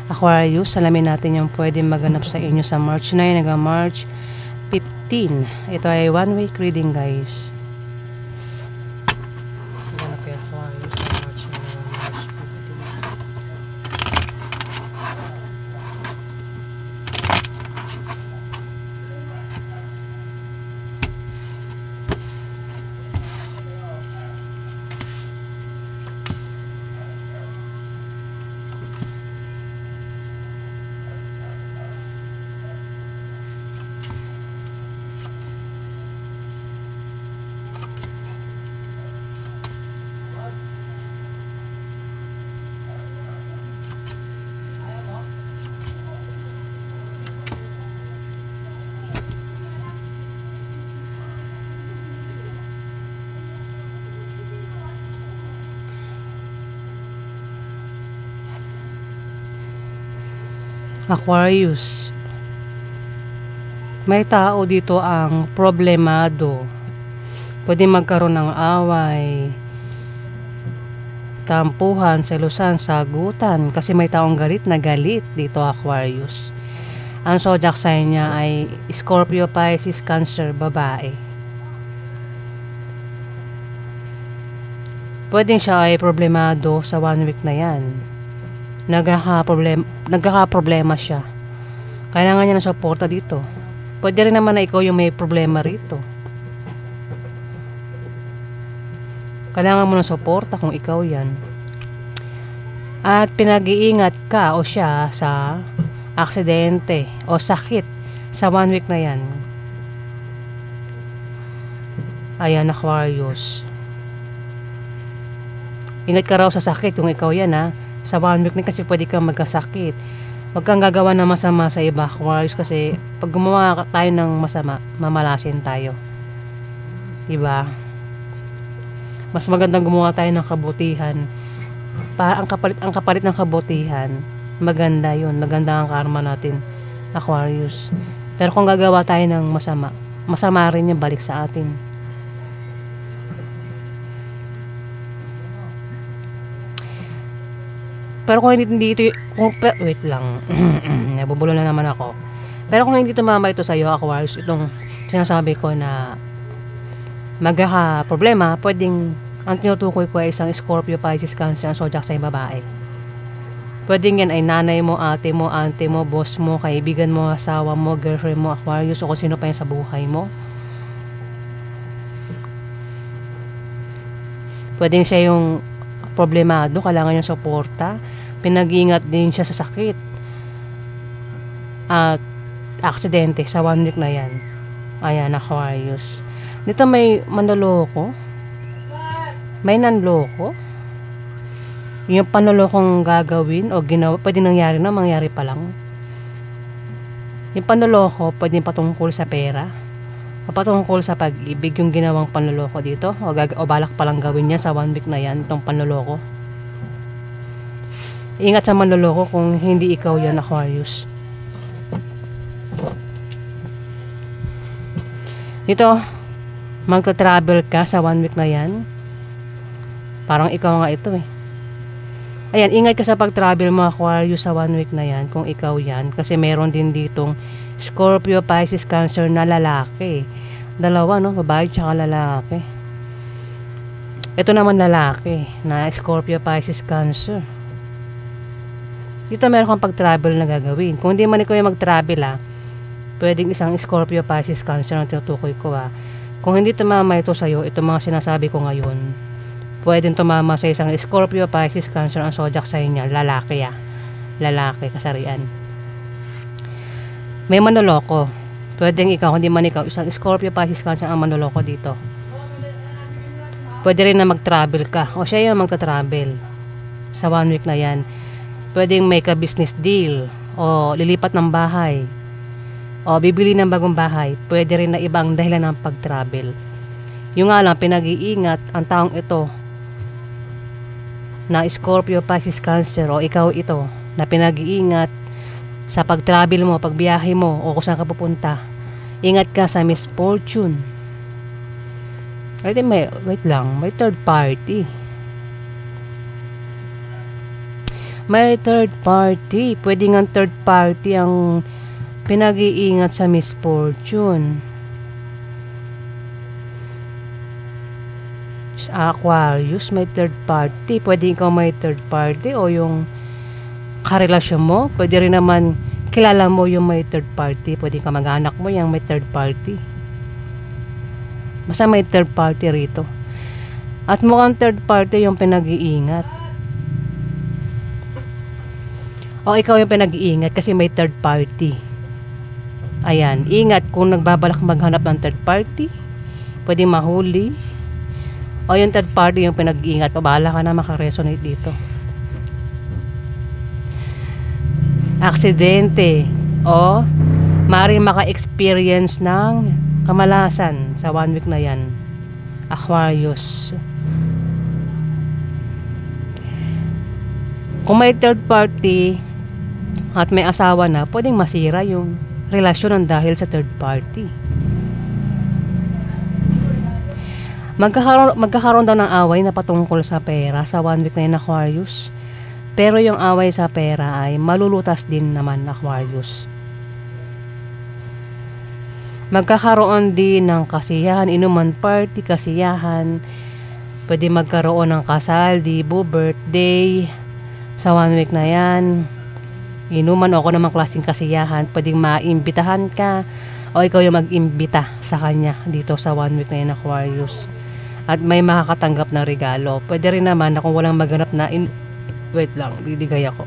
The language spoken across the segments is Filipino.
Aquarius, alamin natin yung pwede maganap sa inyo sa March 9 hanggang March 15. Ito ay one week reading, guys. Ganap yung Aquarius sa March 9 hanggang March 15. Aquarius, may tao dito ang problemado. Pwede magkaroon ng away, tampuhan, selusan, sagutan, kasi may taong galit na galit dito, Aquarius. Ang zodiac sign niya ay Scorpio, Pisces, Cancer, babae. Pwedeng siya ay problemado sa one week na yan. Nagkakaproblema siya. Kailangan niya ng suporta dito. Pwede rin naman na ikaw yung may problema rito. Kailangan mo ng suporta kung ikaw yan. At pinag-iingat ka o siya sa aksidente o sakit sa one week na yan. Ayan, Aquarius. Ingat ka raw sa sakit kung ikaw yan, ha. Sa one week na kasi pwede kang magkasakit. Huwag kang gagawa ng masama sa iba, Aquarius, kasi pag gumawa tayo ng masama, mamalasin tayo. Diba? Mas magandang gumawa tayo ng kabutihan. Ang kapalit ng kabutihan, maganda yun. Maganda ang karma natin, Aquarius. Pero kung gagawa tayo ng masama, masama rin yung balik sa atin. Pero kung hindi ito, wait lang, nabubulo na naman ako. Pero kung hindi tumama ito sa iyo, Aquarius, itong sinasabi ko na magkaka-problema, pwedeng ang tinutukoy ko ay isang Scorpio, Pisces, Cancer, ang zodiac sign babae. Pwedeng yan ay nanay mo, ate mo, auntie mo, boss mo, kaibigan mo, asawa mo, girlfriend mo, Aquarius, o kung sino pa yan sa buhay mo. Pwedeng siya yung problemado, kailangan niya suporta. Pinag-iingat din siya sa sakit at aksidente sa one week na yan. Ayan, Aquarius. Dito may manloloko, may nanloko. Yung panlolokong gagawin o ginawa, pwede nangyari na, mangyari pa lang. Yung panloloko pwede patungkol sa pera, patungkol sa pag-ibig yung ginawang panloloko dito, o balak palang gawin niya sa one week na yan, itong panloloko. Ingat sa manloloko kung hindi ikaw yan, Aquarius. Dito, magta-travel ka sa one week na yan. Parang ikaw nga ito eh. Ayan, ingat ka sa pag-travel mo, Aquarius, sa one week na yan, kung ikaw yan. Kasi meron din ditong Scorpio, Pisces, Cancer na lalaki. Dalawa, no? Babae tsaka lalaki. Ito naman lalaki na Scorpio, Pisces, Cancer. Dito meron kang pag-travel na gagawin. Kung hindi man ikaw yung mag-travel, pwedeng isang Scorpio, Pisces, Cancer ang tinutukoy ko, Kung hindi tumama ito sa'yo, ito mga sinasabi ko ngayon, pwedeng tumama sa isang Scorpio, Pisces, Cancer ang zodiac sign niya. Lalaki, lalaki, kasarian. May manloloko. Pwedeng ikaw, hindi man ikaw, isang Scorpio, Pisces, Cancer ang manloloko dito. Pwede rin na mag-travel ka, o siya yung magta-travel sa one week na yan. Pwedeng make a business deal, o lilipat ng bahay, o bibili ng bagong bahay. Pwede rin na ibang dahilan ng pag-travel. Yung nga lang, pinag-iingat ang taong ito na Scorpio, Pisces, Cancer, o ikaw ito na pinag-iingat sa pag-travel mo, pagbiyahe mo, o kung saan ka pupunta. Ingat ka sa misfortune. Wait lang, may third party. May third party. Pwede nga third party ang pinag-iingat sa misfortune. Sa Aquarius, may third party. Pwede ikaw may third party o yung karelasyon mo. Pwede rin naman kilala mo yung may third party. Pwede ka mag-anak mo yung may third party. Basta may third party rito. At mukhang third party yung pinag-iingat. O ikaw yung pinag-iingat kasi may third party. Ayan, ingat kung nagbabalak maghanap ng third party. Pwede mahuli. O yung third party yung pinag-iingat. Pabahala ka na makaresonate dito. Aksidente. O maaaring maka-experience ng kamalasan sa 1 week na yan. Aquarius. Kung may third party at may asawa na, pwedeng masira yung relasyon ng dahil sa third party. Magkakaroon daw ng away na patungkol sa pera sa 1 week na yun, Aquarius. Pero yung away sa pera ay malulutas din naman, Aquarius. Magkakaroon din ng kasiyahan, inuman party, kasiyahan. Pwede magkaroon ng kasal, dibo, birthday sa 1 week na yan. Inuman o ako namang klaseng kasiyahan. Pwedeng maimbitahan ka o ikaw yung mag-imbita sa kanya dito sa 1 week na yan, Aquarius. At may makakatanggap na regalo. Pwede rin naman na kung walang maganap na wait lang, didigay ako.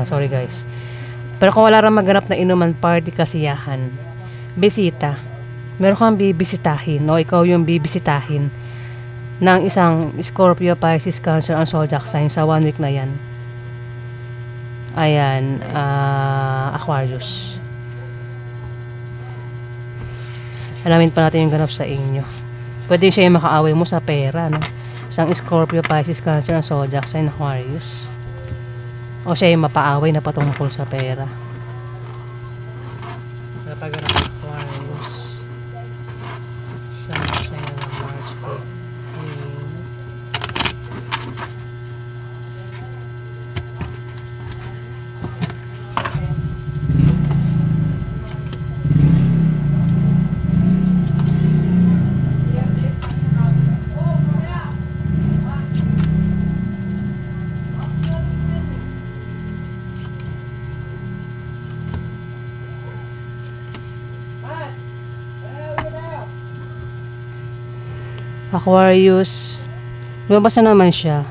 Sorry guys. Pero kung wala rin maganap na inuman party, kasiyahan, bisita, meron kang bibisitahin o ikaw yung bibisitahin ng isang Scorpio, Pisces, Cancer, and Zodiac sign sa 1 week na yan. Ayan, Aquarius. Alamin pa natin yung ganap sa inyo. Pwede siya yung makaaway mo sa pera, no? Isang Scorpio, Pisces, Cancer, and Zodiac sign, Aquarius. O siya yung mapaaway na patungkol sa pera. Napaganap ng Aquarius sa March 15. Aquarius, lumabas na naman siya.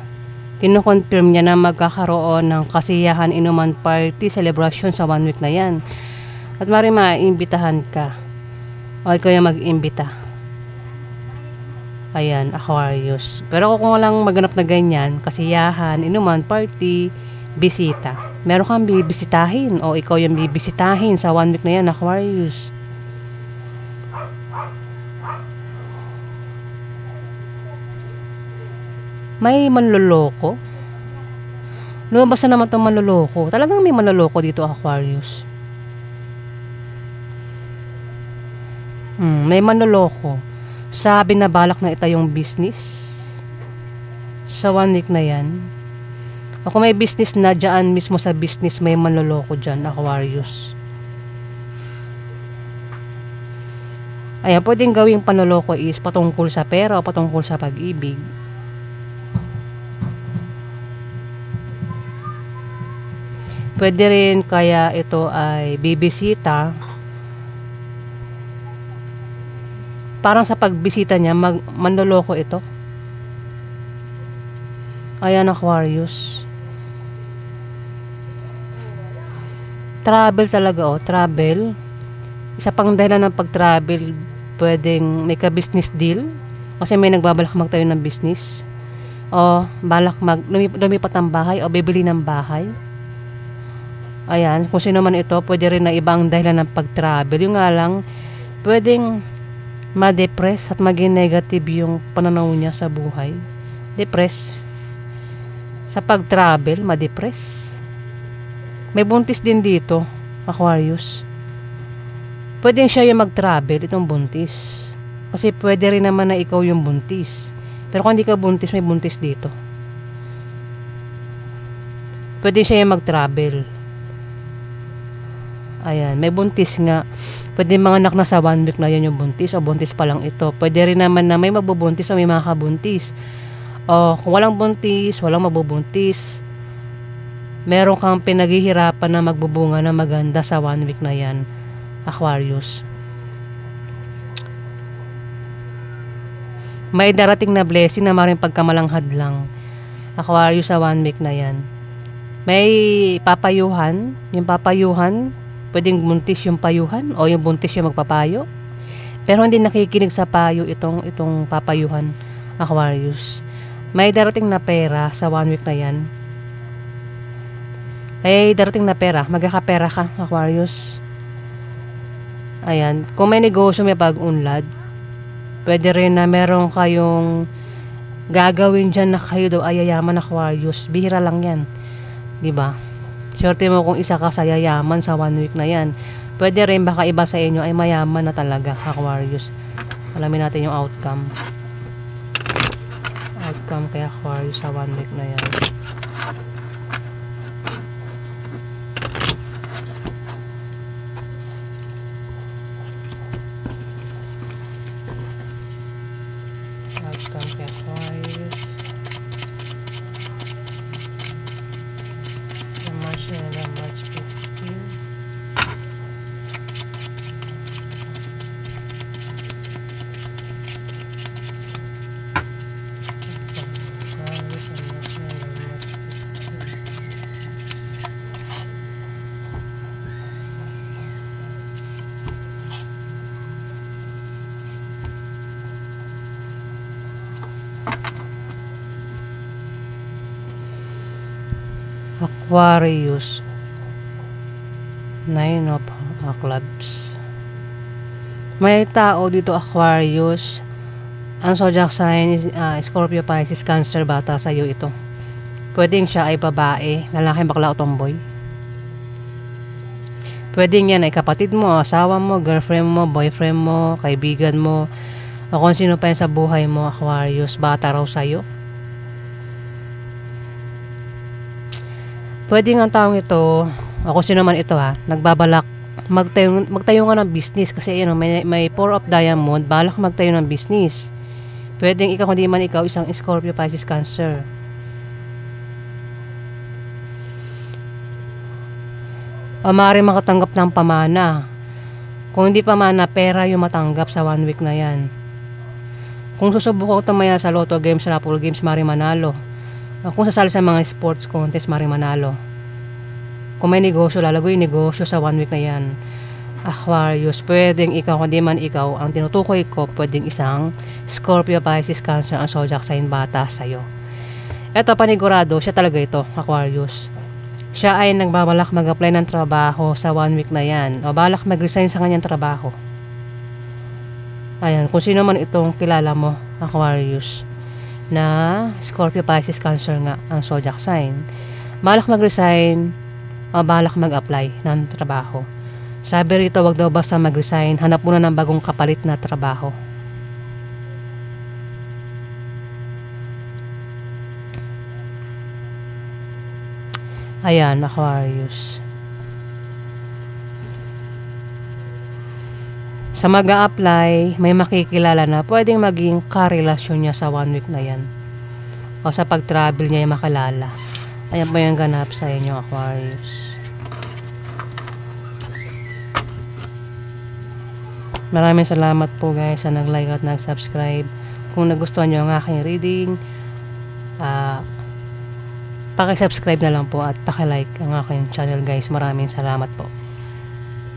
Kino-confirm niya na magkakaroon ng kasiyahan, inuman party, celebration sa 1 week na yan. At maaaring maimbitahan ka o ikaw yung mag-imbita. Ayan, Aquarius. Pero kung walang maganap na ganyan, kasiyahan, inuman party, bisita, meron kang bibisitahin o ikaw yung bibisitahin sa 1 week na yan, Aquarius. May manloloko. Lumabas na naman itong manloloko. Talagang may manloloko dito, Aquarius. May manloloko. Sabi na balak na itayong business sa 1 week na yan. O kung may business na dyan mismo sa business, may manloloko dyan, Aquarius. Ayan, pwedeng gawing panloloko is patungkol sa pera o patungkol sa pag-ibig. Pwede rin kaya ito ay bibisita. Parang sa pagbisita niya, manloloko ito. Ayan, Aquarius. Travel talaga, travel. Isa pang dahilan ng pag-travel, pwedeng may ka-business deal. Kasi may nagbabalak magtayo ng business. O balak lumipat ng bahay o bibili ng bahay. Ayan, kung sino man ito, pwede rin na ibang dahilan ng pag-travel. Yung nga lang, pwedeng ma-depress at maging negative yung pananaw niya sa buhay. Depress. Sa pag-travel, ma-depress. May buntis din dito, Aquarius. Pwedeng siya yung mag-travel, itong buntis. Kasi pwede rin naman na ikaw yung buntis. Pero kung hindi ka buntis, may buntis dito. Pwede siya yung mag-travel. Ayan, may buntis nga. Pwede mga anak na sa 1 week na yan yung buntis o buntis pa lang ito. Pwede rin naman na may mabubuntis o may makakabuntis. O kung walang buntis, walang mabubuntis. Meron kang pinaghihirapan na magbubunga na maganda sa 1 week na yan, Aquarius. May darating na blessing na maring pagkamalanghad lang, Aquarius, sa 1 week na yan. May papayuhan. Yung papayuhan, pwedeng buntis yung payuhan o yung buntis yung magpapayo. Pero hindi nakikinig sa payo itong papayuhan, Aquarius. May darating na pera sa 1 week na yan. May darating na pera. Magkakapera ka, Aquarius. Ayan. Kung may negosyo, may pag-unlad, pwede rin na meron kayong gagawin dyan na kayo daw ay yayaman, Aquarius. Bihira lang yan. Diba? Swerte mo kung isa ka sa yayaman sa 1 week na yan. Pwede rin baka iba sa inyo ay mayaman na talaga, Aquarius. Alamin natin yung outcome. Outcome kay Aquarius sa 1 week na yan. Outcome kay Aquarius. Sa March na March 15. Aquarius, 9 of clubs. May tao dito, Aquarius. Ang zodiac sign is Scorpio, Pisces, Cancer, bata sa'yo ito. Pwedeng siya ay babae, lalaki, bakla o tomboy. Pwedeng yan ay kapatid mo, asawa mo, girlfriend mo, boyfriend mo, kaibigan mo, o kung sino pa yan sa buhay mo, Aquarius. Bata raw sa'yo. Pwede nga ang taong ito, ako sino man ito nagbabalak magtayo nga ng business kasi may 4 of diamond, balak magtayo ng business. Pwedeng ikaw, kundi man ikaw isang Scorpio, Pisces, Cancer. O maaaring makatanggap ng pamana. Kung hindi pamana, pera yung matanggap sa 1 week na yan. Kung susubukan ko tumaya sa lotto games, raffle games, maaaring manalo. Kung sasali sa mga sports contest, maaaring manalo. Kung may negosyo, lalagoy negosyo sa 1 week na yan, Aquarius. Pwedeng ikaw, kundi man ikaw, ang tinutukoy ko, pwedeng isang Scorpio, Pisces, Cancer, ang zodiac sign, bata sa'yo. Eto, panigurado, siya talaga ito, Aquarius. Siya ay nagbabalak mag-apply ng trabaho sa 1 week na yan, o balak mag-resign sa kanyang trabaho. Ayan, kung sino man itong kilala mo, Aquarius, na Scorpio, Pisces, Cancer nga ang zodiac sign, balak mag-resign o balak mag-apply ng trabaho. Sabi rito, wag daw basta mag-resign, hanap muna ng bagong kapalit na trabaho. Ayan, Aquarius. Sa mag-a-apply, may makikilala na pwedeng maging karelasyon niya sa 1 week na yan. O sa pag-travel niya yung makilala. Ayan po yung ganap sa inyo, Aquarius. Maraming salamat po guys sa nag-like at nag-subscribe. Kung nagustuhan nyo ang aking reading, paki-subscribe na lang po at paki-like ang aking channel guys. Maraming salamat po.